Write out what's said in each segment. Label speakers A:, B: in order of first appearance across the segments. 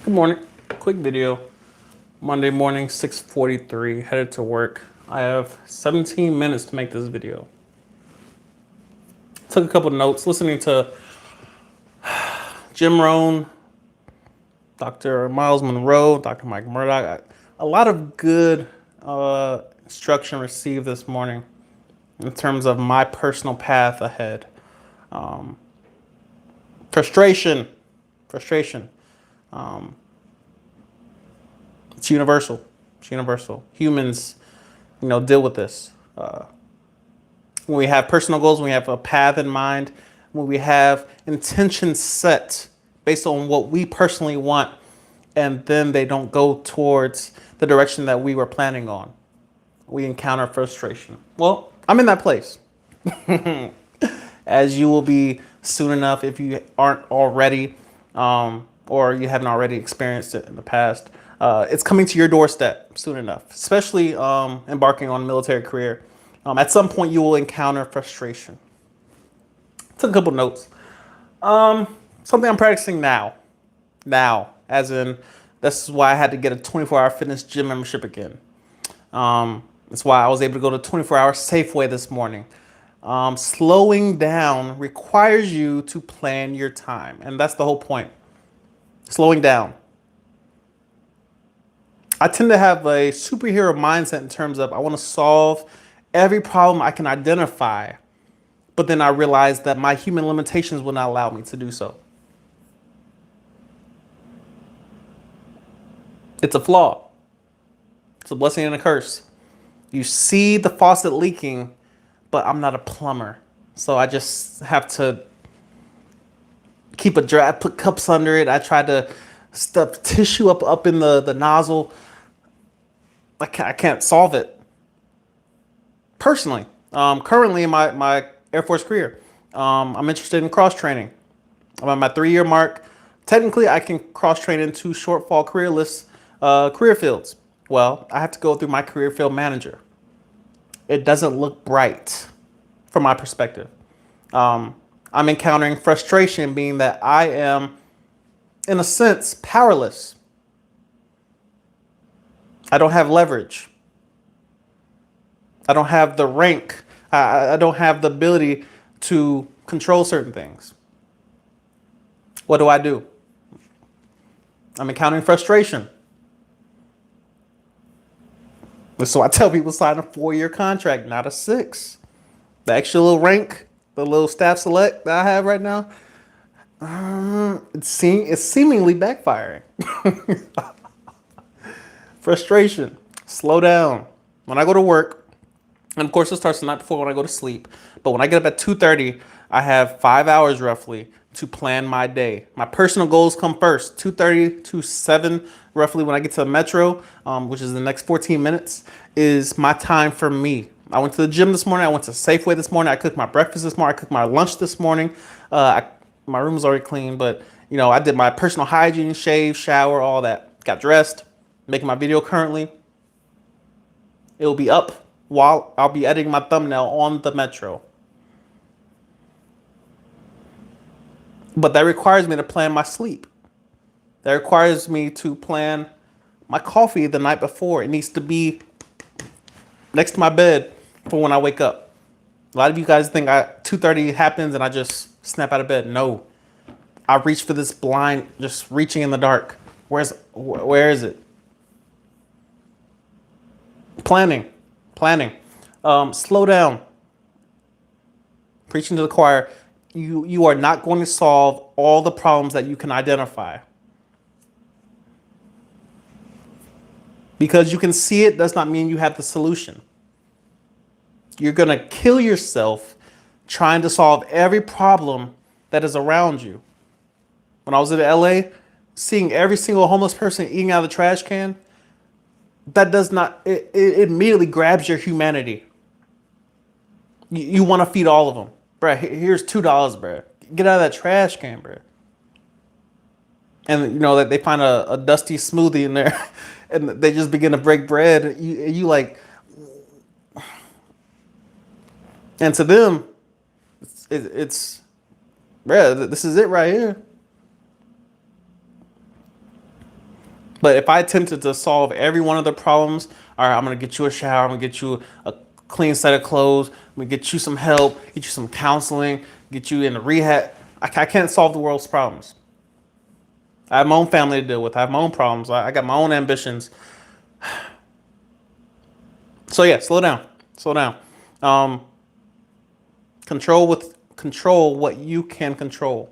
A: Good morning. Quick video. Monday morning, 6:43, headed to work. I have 17 minutes to make this video. Took a couple notes, listening to Jim Rohn, Dr. Miles Monroe, Dr. Mike Murdoch. A lot of good instruction received this morning in terms of my personal path ahead. Um, frustration, frustration. Um, it's universal. It's universal. Humans, deal with this. When we have personal goals, when we have a path in mind, when we have intentions set based on what we personally want, and then they don't go towards the direction that we were planning on, we encounter frustration. Well, I'm in that place, as you will be soon enough if you aren't already, or you haven't already experienced it in the past. It's coming to your doorstep soon enough, especially embarking on a military career. At some point, you will encounter frustration. Took a couple notes. Something I'm practicing now. As in, this is why I had to get a 24-hour fitness gym membership again. That's why I was able to go to 24-hour Safeway this morning. Slowing down requires you to plan your time, and that's the whole point. Slowing down. I tend to have a superhero mindset in terms of I want to solve every problem I can identify, but then I realize that my human limitations will not allow me to do so. It's a flaw. It's a blessing and a curse. You see the faucet leaking, but I'm not a plumber. So I just have to keep it dry, put cups under it. I try to stuff tissue up in the nozzle. I can't solve it. Personally, currently in my Air Force career, I'm interested in cross training. I'm at my 3-year mark. Technically, I can cross train into shortfall career lists, career fields. Well, I have to go through my career field manager. It doesn't look bright from my perspective. I'm encountering frustration, being that I am, in a sense, powerless. I don't have leverage. I don't have the rank. I don't have the ability to control certain things. What do? I'm encountering frustration. So I tell people sign a 4-year contract, not a 6. The extra little rank, the little staff select that I have right now, it's seemingly backfiring. Frustration. Slow down. When I go to work, and of course it starts the night before when I go to sleep, but when I get up at 2:30, I have 5 hours roughly to plan my day. My personal goals come first. 2:30 to 7 roughly when I get to the metro, which is the next 14 minutes, is my time for me. I went to the gym this morning. I went to Safeway this morning. I cooked my breakfast this morning. I cooked my lunch this morning. My room was already clean, but I did my personal hygiene, shave, shower, all that. Got dressed. Making my video currently. It will be up while I'll be editing my thumbnail on the metro. But that requires me to plan my sleep. That requires me to plan my coffee the night before. It needs to be next to my bed for when I wake up. A lot of you guys think 2:30 happens and I just snap out of bed. No. I reach for this blind, just reaching in the dark. Where is it? Planning. Slow down. Preaching to the choir. You are not going to solve all the problems that you can identify. Because you can see it does not mean you have the solution. You're going to kill yourself trying to solve every problem that is around you. When I was in LA, seeing every single homeless person eating out of the trash can, that does not, it immediately grabs your humanity. You want to feed all of them. Bruh, here's $2, bruh. Get out of that trash can, bruh. And that they find a dusty smoothie in there and they just begin to break bread. You like, and to them, it's bruh, this is it right here. But if I attempted to solve every one of the problems, all right, I'm gonna get you a shower, I'm gonna get you a clean set of clothes, I'm gonna get you some help, get you some counseling, get you into rehab. I can't solve the world's problems. I have my own family to deal with. I have my own problems. I got my own ambitions. So yeah, slow down, slow down. Um, control what you can control.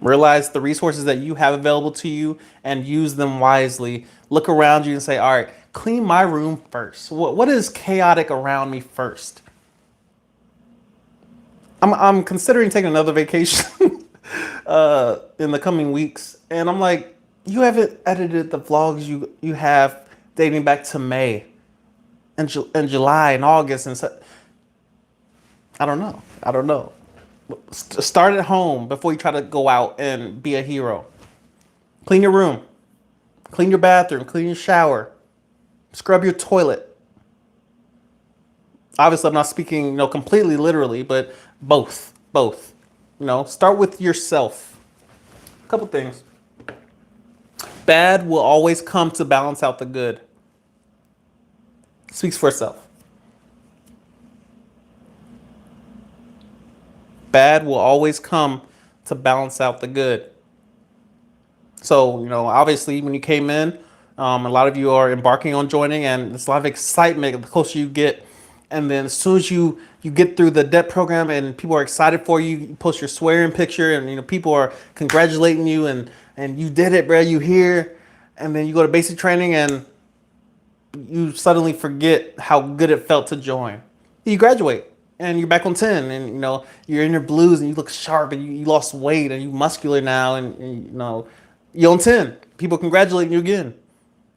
A: Realize the resources that you have available to you and use them wisely. Look around you and say, all right, clean my room first. What is chaotic around me first? I'm considering taking another vacation in the coming weeks. And I'm like, you haven't edited the vlogs you have dating back to May and July and August. And so, I don't know. I don't know. Start at home before you try to go out and be a hero. Clean your room, clean your bathroom, clean your shower, scrub your toilet. Obviously, I'm not speaking, completely literally, but both. Start with yourself. A couple things. Bad will always come to balance out the good. Speaks for itself. Bad will always come to balance out the good. So, obviously, when you came in, a lot of you are embarking on joining, and there's a lot of excitement the closer you get. And then as soon as you get through the debt program and people are excited for you, you post your swearing picture, and people are congratulating you, and you did it, bro. You here, and then you go to basic training, and you suddenly forget how good it felt to join. You graduate and you're back on 10, and you're in your blues and you look sharp, and you lost weight and you muscular now, and you're on 10. People congratulating you again.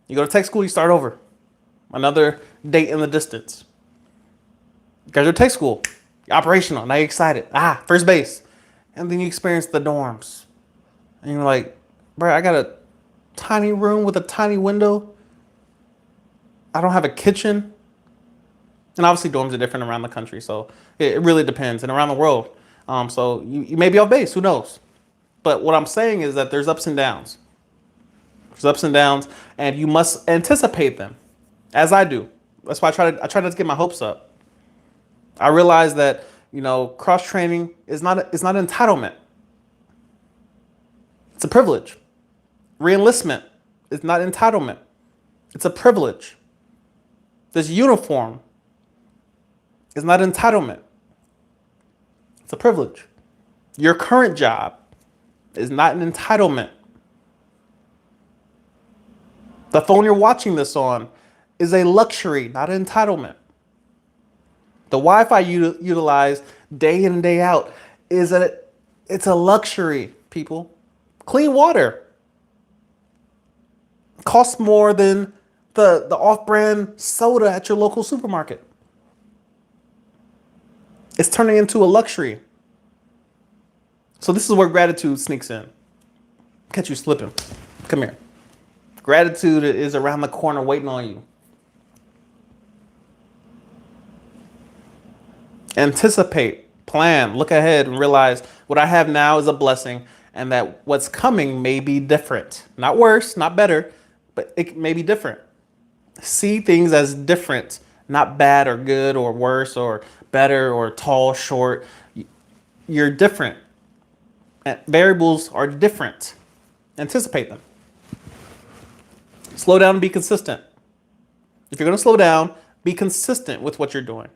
A: You go to tech school, you start over. Another date in the distance. You graduate tech school, you're operational, now you're excited. First base. And then you experience the dorms. And you're like, bro, I got a tiny room with a tiny window. I don't have a kitchen. And obviously dorms are different around the country, so it really depends, and around the world. So you may be off base, who knows? But what I'm saying is that there's ups and downs. There's ups and downs, and you must anticipate them, as I do. That's why I try not to get my hopes up. I realize that cross training is not entitlement. It's a privilege. Reenlistment is not entitlement. It's a privilege. This uniform is not entitlement. It's a privilege. Your current job is not an entitlement. The phone you're watching this on is a luxury, not an entitlement. The Wi-Fi you utilize day in and day out it's a luxury, people. Clean water costs more than the off-brand soda at your local supermarket. It's turning into a luxury. So this is where gratitude sneaks in. Catch you slipping. Come here. Gratitude is around the corner waiting on you. Anticipate, plan, look ahead, and realize what I have now is a blessing, and that what's coming may be different. Not worse, not better, but it may be different. See things as different, not bad or good or worse or better or tall, short. You're different. Variables are different. Anticipate them. Slow down and be consistent. If you're going to slow down, be consistent with what you're doing.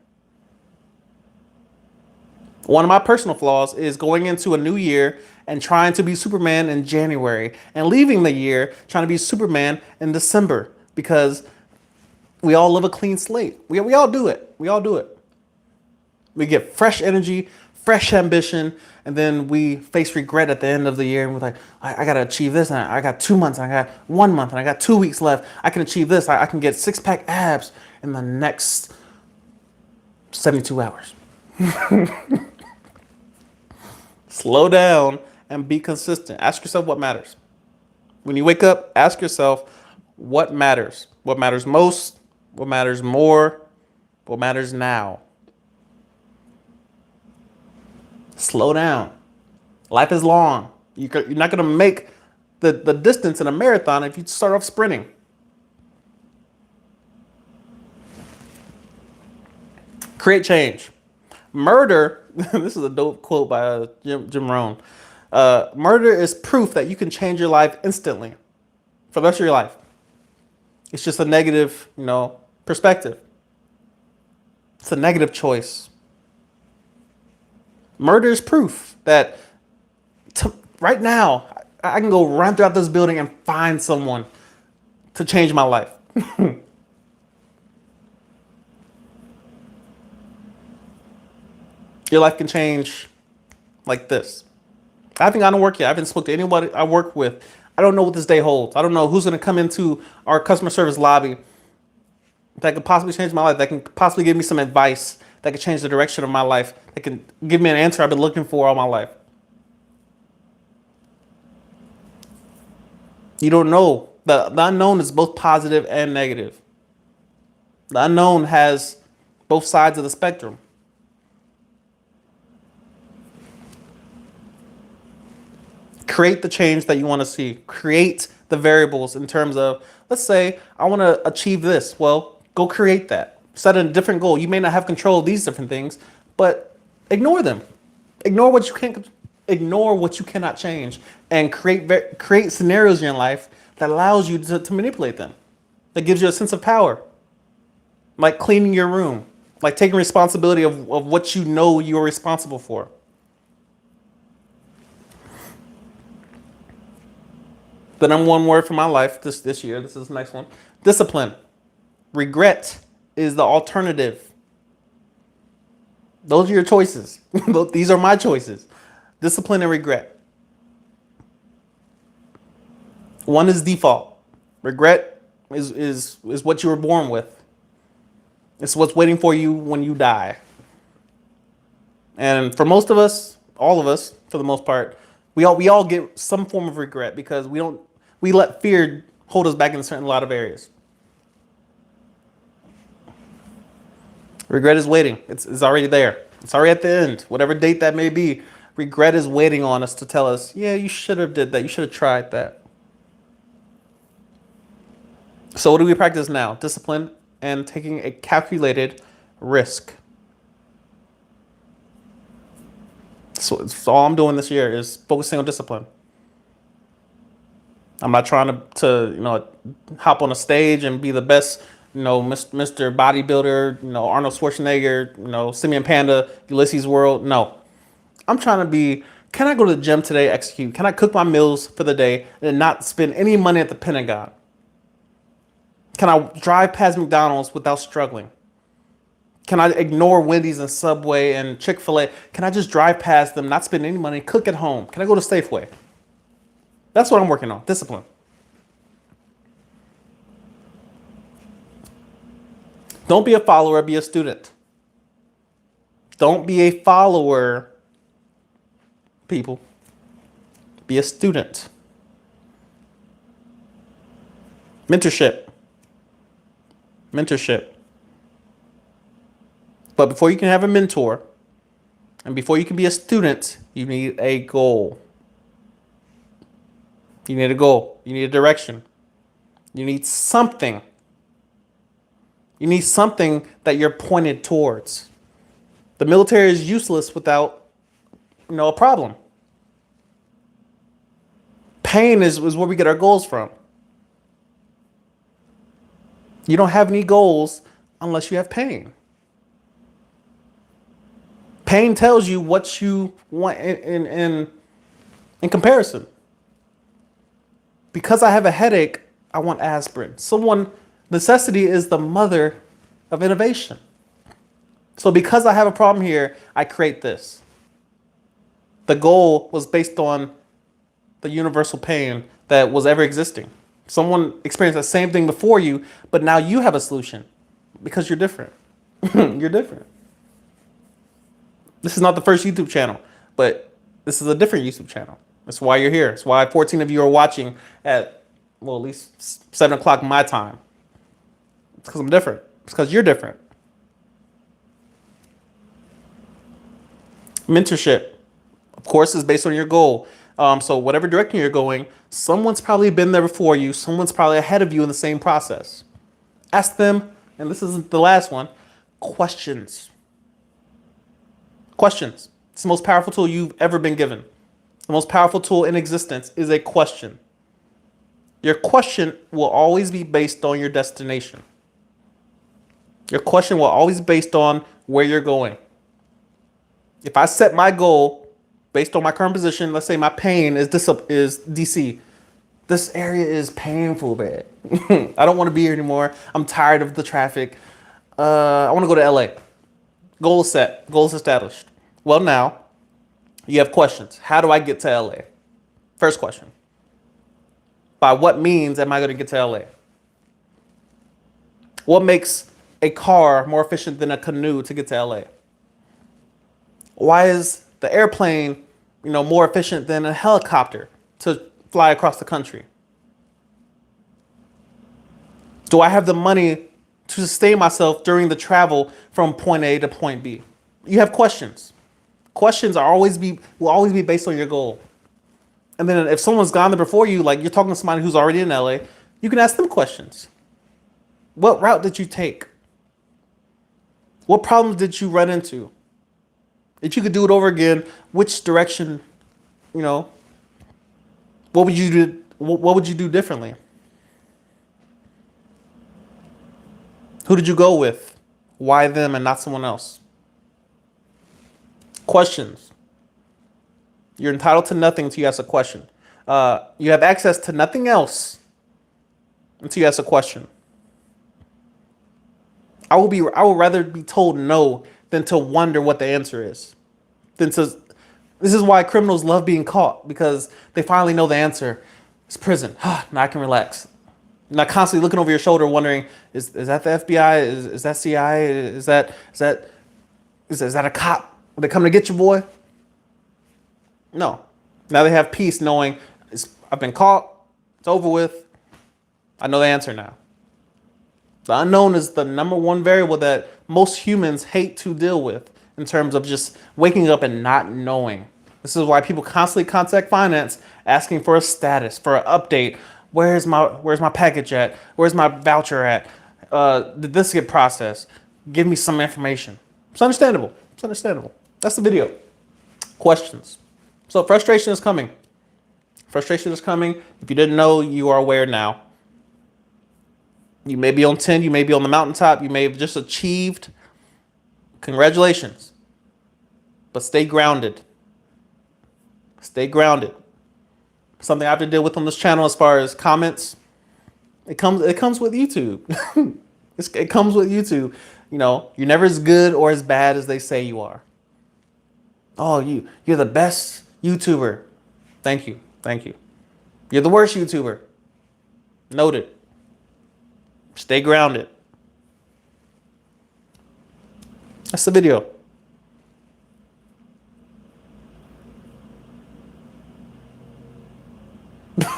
A: One of my personal flaws is going into a new year and trying to be Superman in January and leaving the year trying to be Superman in December, because we all live a clean slate. We all do it. We all do it. We get fresh energy, fresh ambition, and then we face regret at the end of the year, and we're like, I got to achieve this, and I got 2 months, and I got 1 month, and I got 2 weeks left. I can achieve this. I can get six-pack abs in the next 72 hours. Slow down and be consistent. Ask yourself what matters. When you wake up, ask yourself what matters. What matters most? What matters more? What matters now? Slow down. Life is long. You're not going to make the distance in a marathon if you start off sprinting. Create change. Murder, this is a dope quote by Jim Rohn. Murder is proof that you can change your life instantly for the rest of your life. It's just a negative, perspective. It's a negative choice. Murder is proof that right now I can go run throughout this building and find someone to change my life. Your life can change like this. I haven't gotten to work yet. I haven't spoken to anybody I work with. I don't know what this day holds. I don't know who's going to come into our customer service lobby that could possibly change my life, that can possibly give me some advice, that could change the direction of my life, that can give me an answer I've been looking for all my life. You don't know. The unknown is both positive and negative. The unknown has both sides of the spectrum. Create the change that you want to see. Create the variables in terms of, let's say, I want to achieve this. Well, go create that. Set a different goal. You may not have control of these different things, but ignore them. Ignore what you cannot change, and create scenarios in your life that allows you to manipulate them. That gives you a sense of power. Like cleaning your room, like taking responsibility of what you know you're responsible for. The number one word for my life this year, this is the next one, discipline. Regret is the alternative. Those are your choices. These are my choices. Discipline and regret. One is default. Regret is what you were born with. It's what's waiting for you when you die. And for most of us, all of us, for the most part, we all get some form of regret because we let fear hold us back in a lot of areas. Regret is waiting. It's already there. It's already at the end. Whatever date that may be, regret is waiting on us to tell us, yeah, you should have did that. You should have tried that. So what do we practice now? Discipline and taking a calculated risk. So it's all I'm doing this year is focusing on discipline. I'm not trying to hop on a stage and be the best, Mr. Bodybuilder, Arnold Schwarzenegger, Simeon Panda, Ulysses World. No, I'm trying to be, can I go to the gym today, execute? Can I cook my meals for the day and not spend any money at the Pentagon? Can I drive past McDonald's without struggling? Can I ignore Wendy's and Subway and Chick-fil-A? Can I just drive past them, not spend any money, cook at home? Can I go to Safeway? That's what I'm working on. Discipline. Don't be a follower, be a student. Don't be a follower, people. Be a student. Mentorship. But before you can have a mentor and before you can be a student, you need a goal. You need a goal. You need a direction. You need something. You need something that you're pointed towards. The military is useless without, a problem. Pain is where we get our goals from. You don't have any goals unless you have pain. Pain tells you what you want in comparison. Because I have a headache, I want aspirin. Necessity is the mother of innovation. So because I have a problem here, I create this. The goal was based on the universal pain that was ever existing. Someone experienced the same thing before you, but now you have a solution because you're different. You're different. This is not the first YouTube channel, but this is a different YouTube channel. That's why you're here. That's why 14 of you are watching at, at least 7 o'clock my time. It's because I'm different. It's because you're different. Mentorship, of course, is based on your goal. So whatever direction you're going, someone's probably been there before you. Someone's probably ahead of you in the same process. Ask them, and this isn't the last one, questions. Questions. It's the most powerful tool you've ever been given. The most powerful tool in existence is a question. Your question will always be based on your destination. Your question will always be based on where you're going. If I set my goal based on my current position, let's say my pain is DC. This area is painful, man. I don't want to be here anymore. I'm tired of the traffic. I want to go to LA. Goal is set. Goal is established. Well, now you have questions. How do I get to LA? First question. By what means am I going to get to LA? What makes a car more efficient than a canoe to get to LA? Why is the airplane, more efficient than a helicopter to fly across the country? Do I have the money to sustain myself during the travel from point A to point B? You have questions. Questions will always be based on your goal. And then if someone's gone there before you, like you're talking to somebody who's already in LA, you can ask them questions. What route did you take? What problems did you run into? If you could do it over again, which direction, what would you do? What would you do differently? Who did you go with? Why them and not someone else? Questions. You're entitled to nothing until you ask a question. You have access to nothing else until you ask a question. I would rather be told no than to wonder what the answer is. This is why criminals love being caught, because they finally know the answer. It's prison. Now I can relax. Not constantly looking over your shoulder wondering, is that the FBI? Is that CIA? Is that a cop? Are they coming to get you, boy? No. Now they have peace knowing I've been caught. It's over with. I know the answer now. The unknown is the number one variable that most humans hate to deal with in terms of just waking up and not knowing. This is why people constantly contact finance asking for a status, for an update. Where's my package at? Where's my voucher at? Did this get processed? Give me some information. It's understandable. It's understandable. That's the video. Questions. So frustration is coming. Frustration is coming. If you didn't know, you are aware now. You may be on 10, you may be on the mountaintop, you may have just achieved. Congratulations. But stay grounded. Stay grounded. Something I have to deal with on this channel as far as comments. It comes with YouTube. It comes with YouTube. You're never as good or as bad as they say you are. Oh, you're the best YouTuber. Thank you. Thank you. You're the worst YouTuber. Noted. Stay grounded. That's the video.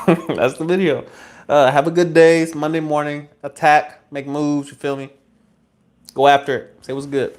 A: That's the video. Have a good day. It's Monday morning. Attack. Make moves. You feel me? Go after it. Say what's good.